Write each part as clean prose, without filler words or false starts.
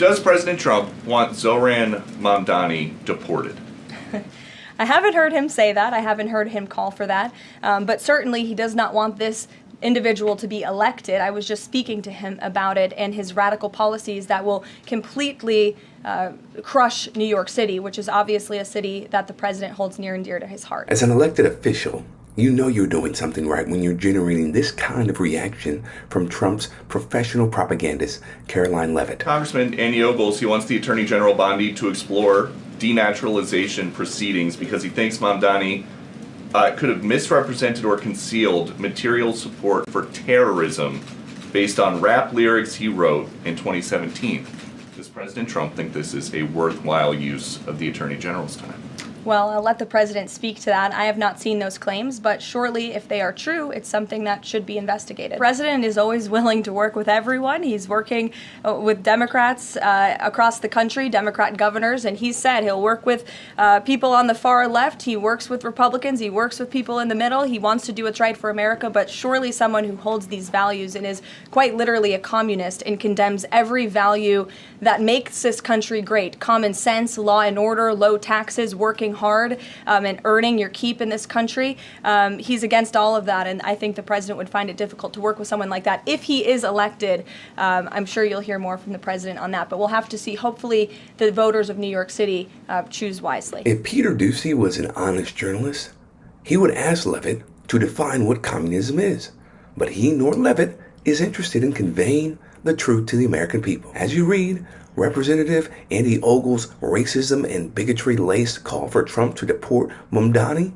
Does President Trump want Zohran Mamdani deported? I haven't heard him say that. I haven't heard him call for that. But certainly he does not want this individual to be elected. I was just speaking to him about it and his radical policies that will completely crush New York City, which is obviously a city that the president holds near and dear to his heart. As an elected official, you know you're doing something right when you're generating this kind of reaction from Trump's professional propagandist, Caroline Leavitt. Congressman Andy Ogles, he wants the Attorney General Bondi to explore denaturalization proceedings because he thinks Mandani could have misrepresented or concealed material support for terrorism based on rap lyrics he wrote in 2017. Does President Trump think this is a worthwhile use of the Attorney General's time? Well, I'll let the president speak to that. I have not seen those claims, but surely if they are true, it's something that should be investigated. The president is always willing to work with everyone. He's working with Democrats across the country, Democrat governors, and he said he'll work with people on the far left. He works with Republicans. He works with people in the middle. He wants to do what's right for America, but surely someone who holds these values and is quite literally a communist and condemns every value that makes this country great. Common sense, law and order, low taxes, working hard, and earning your keep in this country. He's against all of that, and I think the president would find it difficult to work with someone like that. If he is elected, I'm sure you'll hear more from the president on that, but we'll have to see. Hopefully the voters of New York City choose wisely. If Peter Doocy was an honest journalist, he would ask Leavitt to define what communism is. But he nor Leavitt is interested in conveying the truth to the American people. As you read, Representative Andy Ogles' racism and bigotry-laced call for Trump to deport Mamdani,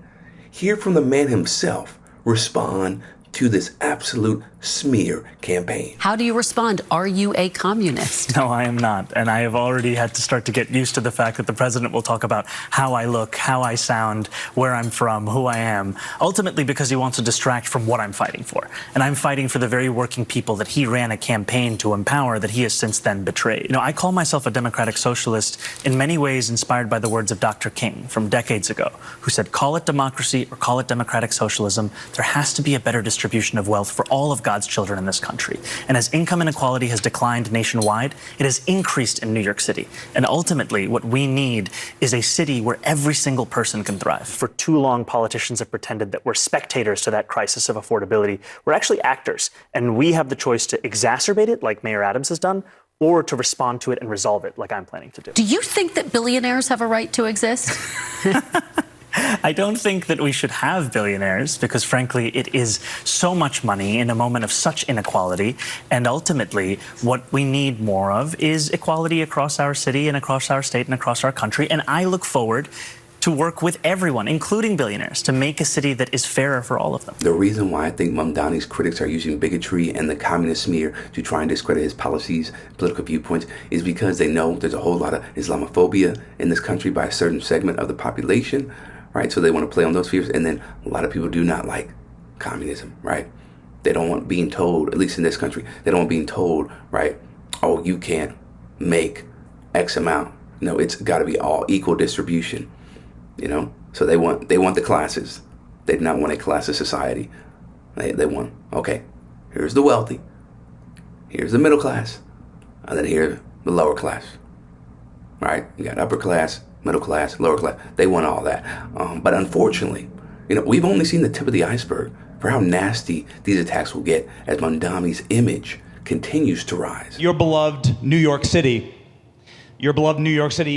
hear from the man himself respond to this absolute smear campaign. How do you respond? Are you a communist? No, I am not. And I have already had to start to get used to the fact that the president will talk about how I look, how I sound, where I'm from, who I am, ultimately because he wants to distract from what I'm fighting for. And I'm fighting for the very working people that he ran a campaign to empower that he has since then betrayed. You know, I call myself a democratic socialist in many ways inspired by the words of Dr. King from decades ago, who said, call it democracy or call it democratic socialism, there has to be a better distribution of wealth for all of God's children in this country. And as income inequality has declined nationwide, it has increased in New York City. And ultimately, what we need is a city where every single person can thrive. For too long, politicians have pretended that we're spectators to that crisis of affordability. We're actually actors, and we have the choice to exacerbate it, like Mayor Adams has done, or to respond to it and resolve it, like I'm planning to do. Do you think that billionaires have a right to exist? I don't think that we should have billionaires because, frankly, it is so much money in a moment of such inequality. And ultimately, what we need more of is equality across our city and across our state and across our country. And I look forward to work with everyone, including billionaires, to make a city that is fairer for all of them. The reason why I think Mamdani's critics are using bigotry and the communist smear to try and discredit his policies, political viewpoints, is because they know there's a whole lot of Islamophobia in this country by a certain segment of the population. Right, so they want to play on those fears, and then a lot of people do not like communism, right? They don't want being told, at least in this country, they don't want being told, right, oh, you can't make X amount. No, it's got to be all equal distribution, you know? So they want the classes. They do not want a class of society. They want, okay, here's the wealthy, here's the middle class, and then here's the lower class, right? You got upper class, middle class, lower class. They want all that. But unfortunately, you know, we've only seen the tip of the iceberg for how nasty these attacks will get as Mandani's image continues to rise. Your beloved New York City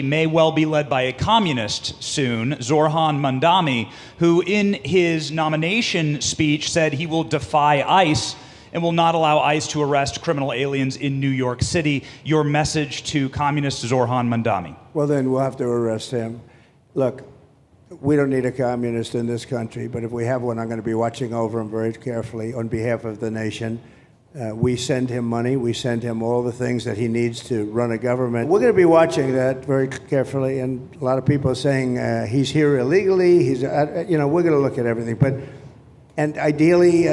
may well be led by a communist soon, Zohran Mamdani, who in his nomination speech said he will defy ICE and will not allow ICE to arrest criminal aliens in New York City. Your message to communist Zohran Mamdani? Well, then we'll have to arrest him. Look, we don't need a communist in this country, but if we have one, I'm going to be watching over him very carefully on behalf of the nation. We send him money. We send him all the things that he needs to run a government. We're going to be watching that very carefully, and a lot of people are saying he's here illegally. He's, you know, we're going to look at everything. And ideally,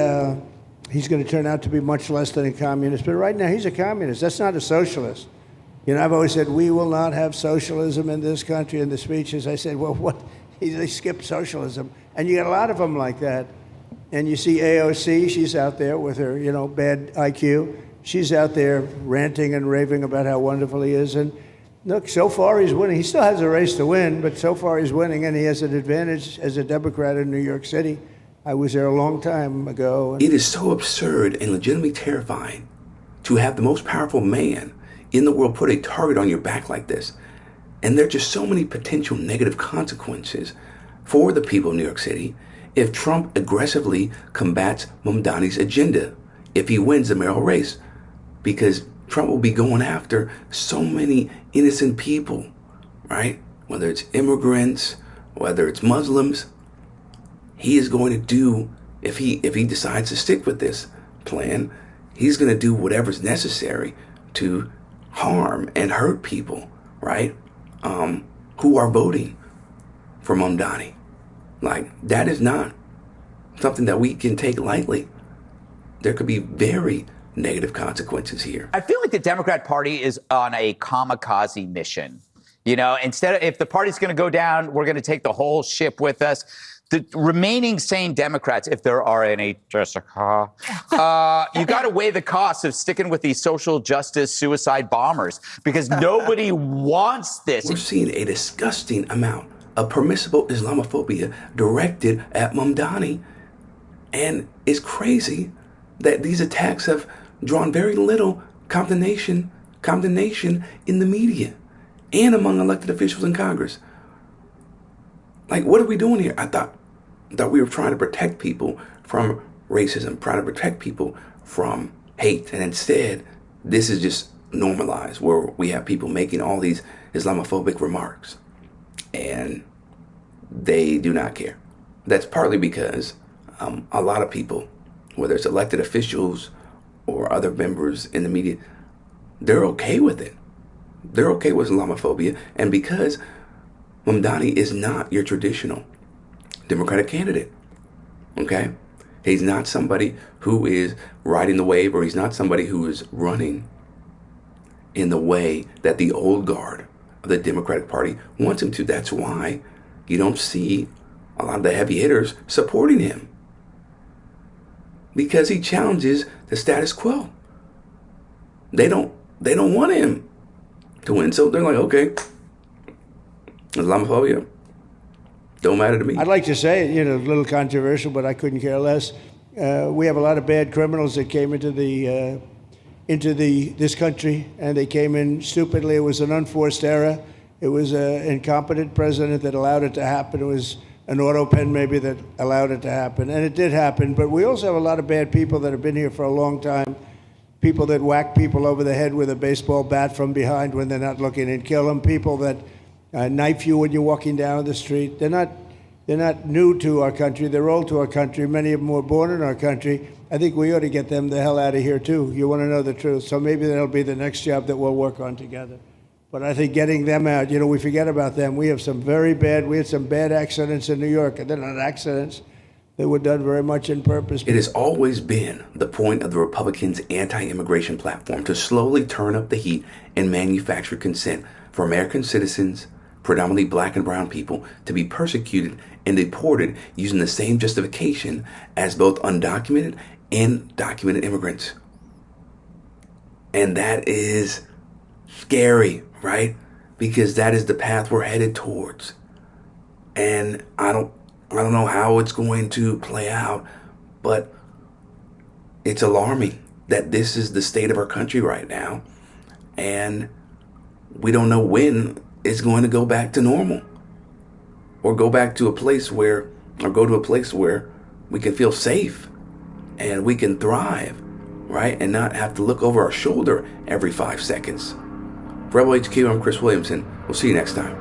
he's going to turn out to be much less than a communist. But right now, he's a communist. That's not a socialist. You know, I've always said, we will not have socialism in this country. In the speeches, I said, well, what? They skipped socialism. And you got a lot of them like that. And you see AOC, she's out there with her, you know, bad IQ. she's out there ranting and raving about how wonderful he is. And look, so far he's winning. He still has a race to win, but so far he's winning, and he has an advantage as a Democrat in New York City. I was there a long time ago. It is so absurd and legitimately terrifying to have the most powerful man in the world put a target on your back like this. And there are just so many potential negative consequences for the people of New York City if Trump aggressively combats Mamdani's agenda, if he wins the mayoral race, because Trump will be going after so many innocent people, right? Whether it's immigrants, whether it's Muslims, he is going to do, if he decides to stick with this plan, he's going to do whatever's necessary to harm and hurt people, right? Who are voting for Mandani. Like, that is not something that we can take lightly. There could be very negative consequences here. I feel like the Democrat Party is on a kamikaze mission. You know, instead of, if the party's going to go down, we're going to take the whole ship with us. The remaining sane Democrats, if there are any, Jessica, you got to weigh the costs of sticking with these social justice suicide bombers, because nobody wants this. We're seeing a disgusting amount of permissible Islamophobia directed at Mamdani. And it's crazy that these attacks have drawn very little condemnation in the media and among elected officials in Congress. Like, what are we doing here? I thought we were trying to protect people from racism, trying to protect people from hate. And instead, this is just normalized, where we have people making all these Islamophobic remarks. And they do not care. That's partly because a lot of people, whether it's elected officials or other members in the media, they're okay with it. They're okay with Islamophobia. And because Mamdani is not your traditional Democratic candidate, okay? He's not somebody who is riding the wave, or he's not somebody who is running in the way that the old guard of the Democratic Party wants him to. That's why you don't see a lot of the heavy hitters supporting him, because he challenges the status quo. They don't want him to win, so they're like, okay, Islamophobia, don't matter to me. I'd like to say, you know, a little controversial, but I couldn't care less. We have a lot of bad criminals that came into this country, and they came in stupidly. It was an unforced error. It was an incompetent president that allowed it to happen. It was an auto pen maybe that allowed it to happen, and it did happen. But we also have a lot of bad people that have been here for a long time. People that whack people over the head with a baseball bat from behind when they're not looking and kill them. People that knife you when you're walking down the street. They're not new to our country. They're old to our country. Many of them were born in our country. I think we ought to get them the hell out of here too. You want to know the truth. So maybe that'll be the next job that we'll work on together. But I think getting them out, you know, we forget about them. We had some bad accidents in New York, and they're not accidents. They were done very much in purpose. It has always been the point of the Republicans' anti-immigration platform to slowly turn up the heat and manufacture consent for American citizens, predominantly black and brown people, to be persecuted and deported using the same justification as both undocumented and documented immigrants. And that is scary, right? Because that is the path we're headed towards. And I don't know how it's going to play out, but it's alarming that this is the state of our country right now. And we don't know when it's going to go back to normal, or go to a place where we can feel safe and we can thrive, right? And not have to look over our shoulder every 5 seconds. For Rebel HQ, I'm Chris Williamson. We'll see you next time.